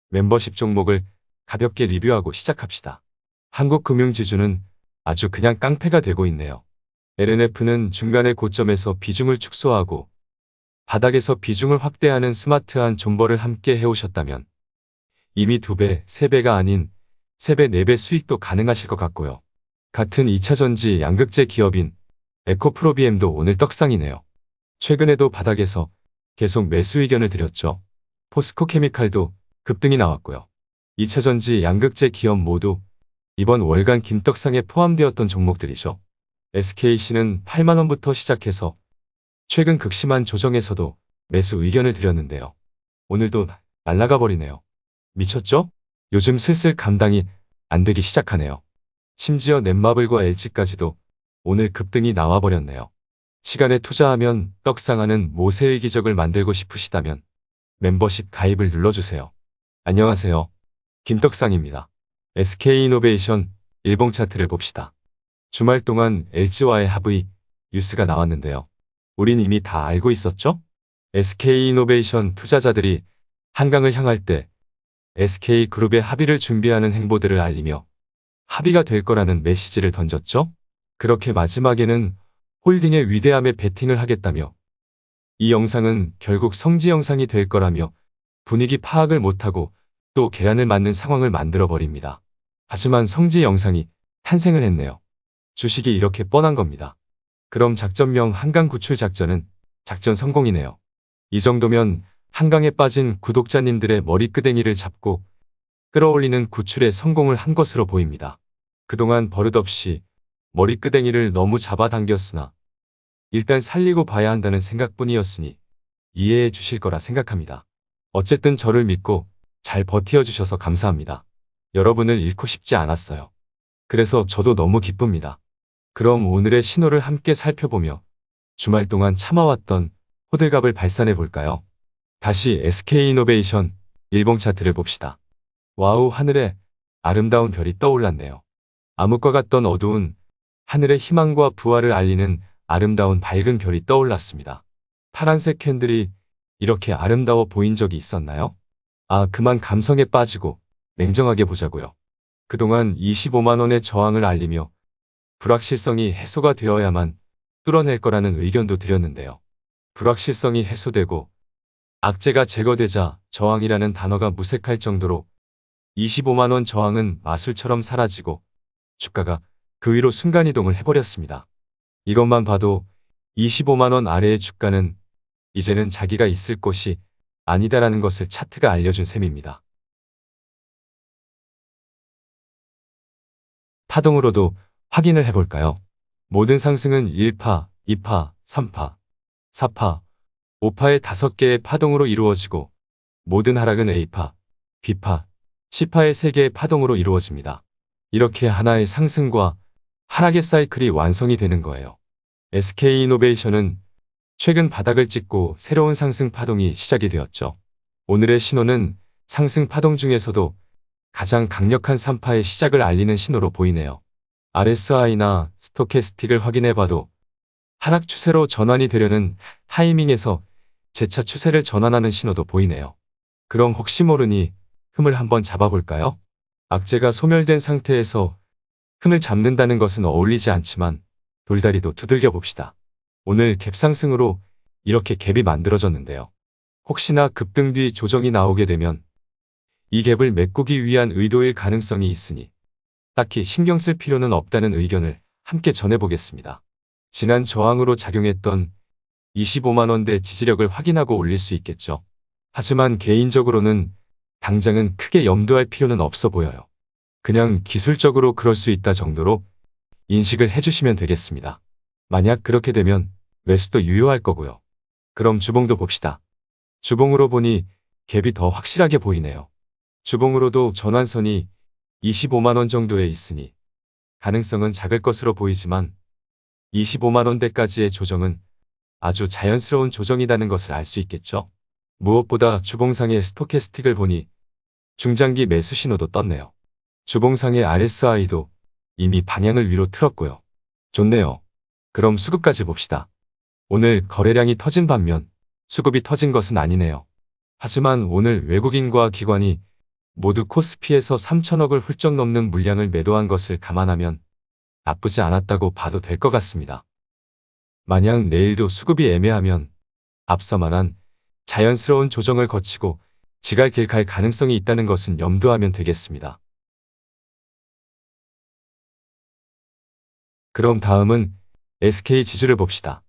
멤버십 종목을 가볍게 리뷰하고 시작합시다. 한국금융지주는 아주 그냥 깡패가 되고 있네요. LNF는 중간의 고점에서 비중을 축소하고 바닥에서 비중을 확대하는 스마트한 존버를 함께 해오셨다면 이미 2배, 3배가 아닌 3배, 4배 수익도 가능하실 것 같고요. 같은 2차전지 양극재 기업인 에코프로비엠도 오늘 떡상이네요. 최근에도 바닥에서 계속 매수 의견을 드렸죠. 포스코케미칼도 급등이 나왔고요. 2차전지 양극재 기업 모두 이번 월간 김떡상에 포함되었던 종목들이죠. SKC는 8만원부터 시작해서 최근 극심한 조정에서도 매수 의견을 드렸는데요. 오늘도 날아가 버리네요. 미쳤죠? 요즘 슬슬 감당이 안 되기 시작하네요. 심지어 넷마블과 LG까지도 오늘 급등이 나와버렸네요. 시간에 투자하면 떡상하는 모세의 기적을 만들고 싶으시다면 멤버십 가입을 눌러주세요. 안녕하세요. 김떡상입니다. SK이노베이션 일봉 차트를 봅시다. 주말 동안 LG와의 합의 뉴스가 나왔는데요. 우린 이미 다 알고 있었죠? SK이노베이션 투자자들이 한강을 향할 때 SK그룹의 합의를 준비하는 행보들을 알리며 합의가 될 거라는 메시지를 던졌죠? 그렇게 마지막에는 홀딩의 위대함에 베팅을 하겠다며 이 영상은 결국 성지 영상이 될 거라며 분위기 파악을 못하고 또 계란을 맞는 상황을 만들어버립니다. 하지만 성지 영상이 탄생을 했네요. 주식이 이렇게 뻔한 겁니다. 그럼 작전명 한강 구출 작전은 작전 성공이네요. 이 정도면 한강에 빠진 구독자님들의 머리끄댕이를 잡고 끌어올리는 구출에 성공을 한 것으로 보입니다. 그동안 버릇없이 머리끄댕이를 너무 잡아당겼으나 일단 살리고 봐야 한다는 생각뿐이었으니 이해해 주실 거라 생각합니다. 어쨌든 저를 믿고 잘 버티어 주셔서 감사합니다. 여러분을 잃고 싶지 않았어요. 그래서 저도 너무 기쁩니다. 그럼 오늘의 신호를 함께 살펴보며 주말 동안 참아왔던 호들갑을 발산해 볼까요? 다시 SK이노베이션 일봉 차트를 봅시다. 와우, 하늘에 아름다운 별이 떠올랐네요. 암흑과 같던 어두운 하늘의 희망과 부활을 알리는 아름다운 밝은 별이 떠올랐습니다. 파란색 캔들이 이렇게 아름다워 보인 적이 있었나요? 그만 감성에 빠지고 냉정하게 보자고요. 그동안 25만원의 저항을 알리며 불확실성이 해소가 되어야만 뚫어낼 거라는 의견도 드렸는데요. 불확실성이 해소되고 악재가 제거되자 저항이라는 단어가 무색할 정도로 25만원 저항은 마술처럼 사라지고 주가가 그 위로 순간이동을 해버렸습니다. 이것만 봐도 25만원 아래의 주가는 이제는 자기가 있을 곳이 아니다라는 것을 차트가 알려준 셈입니다. 파동으로도 확인을 해볼까요? 모든 상승은 1파, 2파, 3파, 4파, 5파의 5개의 파동으로 이루어지고 모든 하락은 A파, B파, C파의 3개의 파동으로 이루어집니다. 이렇게 하나의 상승과 하락의 사이클이 완성이 되는 거예요. SK이노베이션은 최근 바닥을 찍고 새로운 상승 파동이 시작이 되었죠. 오늘의 신호는 상승 파동 중에서도 가장 강력한 3파의 시작을 알리는 신호로 보이네요. RSI나 스토캐스틱을 확인해봐도 하락 추세로 전환이 되려는 타이밍에서 재차 추세를 전환하는 신호도 보이네요. 그럼 혹시 모르니 흠을 한번 잡아볼까요? 악재가 소멸된 상태에서 흠을 잡는다는 것은 어울리지 않지만 돌다리도 두들겨 봅시다. 오늘 갭상승으로 이렇게 갭이 만들어졌는데요. 혹시나 급등 뒤 조정이 나오게 되면 이 갭을 메꾸기 위한 의도일 가능성이 있으니 딱히 신경 쓸 필요는 없다는 의견을 함께 전해보겠습니다. 지난 저항으로 작용했던 25만원대 지지력을 확인하고 올릴 수 있겠죠. 하지만 개인적으로는 당장은 크게 염두할 필요는 없어 보여요. 그냥 기술적으로 그럴 수 있다 정도로 인식을 해주시면 되겠습니다. 만약 그렇게 되면 매수도 유효할 거고요. 그럼 주봉도 봅시다. 주봉으로 보니 갭이 더 확실하게 보이네요. 주봉으로도 전환선이 25만원 정도에 있으니 가능성은 작을 것으로 보이지만 25만원대까지의 조정은 아주 자연스러운 조정이라는 것을 알 수 있겠죠. 무엇보다 주봉상의 스토캐스틱을 보니 중장기 매수 신호도 떴네요. 주봉상의 RSI도 이미 방향을 위로 틀었고요. 좋네요. 그럼 수급까지 봅시다. 오늘 거래량이 터진 반면 수급이 터진 것은 아니네요. 하지만 오늘 외국인과 기관이 모두 코스피에서 3천억을 훌쩍 넘는 물량을 매도한 것을 감안하면 나쁘지 않았다고 봐도 될 것 같습니다. 만약 내일도 수급이 애매하면 앞서 말한 자연스러운 조정을 거치고 지갈길 갈 가능성이 있다는 것은 염두하면 되겠습니다. 그럼 다음은 SK 지주를 봅시다.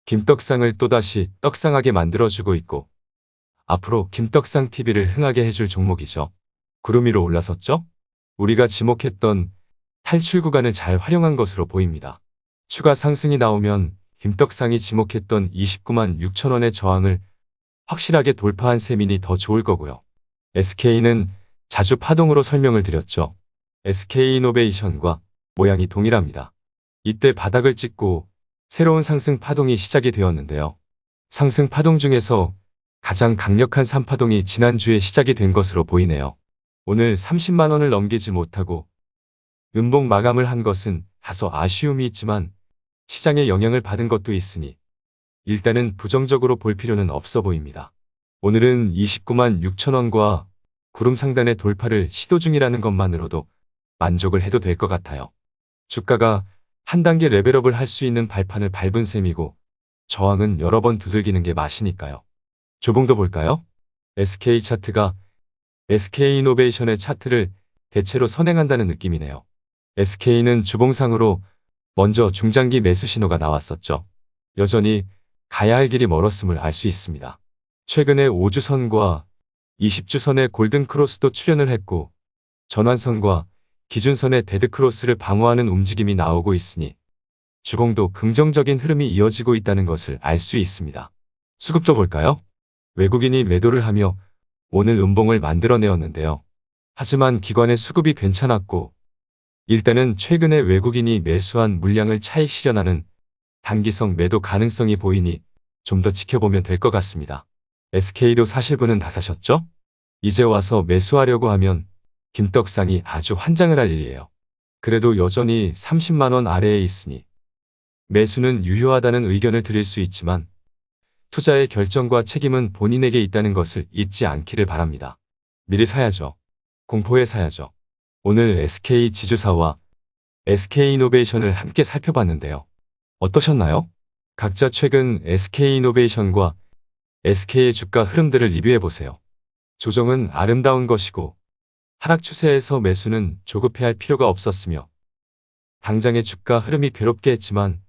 김떡상을 또다시 떡상하게 만들어주고 있고 앞으로 김떡상 TV를 흥하게 해줄 종목이죠. 구름 위로 올라섰죠? 우리가 지목했던 탈출 구간을 잘 활용한 것으로 보입니다. 추가 상승이 나오면 김떡상이 지목했던 29만 6천 원의 저항을 확실하게 돌파한 셈이니 더 좋을 거고요. SK는 자주 파동으로 설명을 드렸죠. SK이노베이션과 모양이 동일합니다. 이때 바닥을 찍고 새로운 상승 파동이 시작이 되었는데요. 상승 파동 중에서 가장 강력한 3파동이 지난주에 시작이 된 것으로 보이네요. 오늘 30만 원을 넘기지 못하고 음봉 마감을 한 것은 다소 아쉬움이 있지만 시장의 영향을 받은 것도 있으니 일단은 부정적으로 볼 필요는 없어 보입니다. 오늘은 29만 6천 원과 구름 상단의 돌파를 시도 중이라는 것만으로도 만족을 해도 될 것 같아요. 주가가 한 단계 레벨업을 할 수 있는 발판을 밟은 셈이고 저항은 여러 번 두들기는 게 맛이니까요. 주봉도 볼까요? SK 차트가 SK이노베이션의 차트를 대체로 선행한다는 느낌이네요. SK는 주봉상으로 먼저 중장기 매수 신호가 나왔었죠. 여전히 가야 할 길이 멀었음을 알 수 있습니다. 최근에 5주선과 20주선의 골든크로스도 출현을 했고 전환선과 기준선의 데드크로스를 방어하는 움직임이 나오고 있으니 주봉도 긍정적인 흐름이 이어지고 있다는 것을 알 수 있습니다. 수급도 볼까요? 외국인이 매도를 하며 오늘 음봉을 만들어내었는데요. 하지만 기관의 수급이 괜찮았고 일단은 최근에 외국인이 매수한 물량을 차익 실현하는 단기성 매도 가능성이 보이니 좀 더 지켜보면 될 것 같습니다. SK도 사실분은 다 사셨죠? 이제 와서 매수하려고 하면 김떡상이 아주 환장을 할 일이에요. 그래도 여전히 30만 원 아래에 있으니 매수는 유효하다는 의견을 드릴 수 있지만 투자의 결정과 책임은 본인에게 있다는 것을 잊지 않기를 바랍니다. 미리 사야죠. 공포에 사야죠. 오늘 SK 지주사와 SK이노베이션을 함께 살펴봤는데요. 어떠셨나요? 각자 최근 SK이노베이션과 SK의 주가 흐름들을 리뷰해보세요. 조정은 아름다운 것이고 하락 추세에서 매수는 조급해할 필요가 없었으며 당장의 주가 흐름이 괴롭게 했지만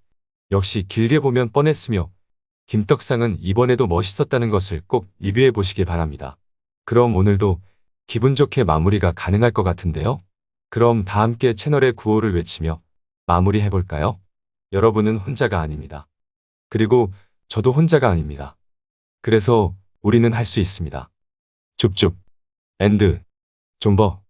역시 길게 보면 뻔했으며 김떡상은 이번에도 멋있었다는 것을 꼭 리뷰해 보시길 바랍니다. 그럼 오늘도 기분 좋게 마무리가 가능할 것 같은데요. 그럼 다 함께 채널의 구호를 외치며 마무리해 볼까요? 여러분은 혼자가 아닙니다. 그리고 저도 혼자가 아닙니다. 그래서 우리는 할 수 있습니다. 줍줍 엔드 존버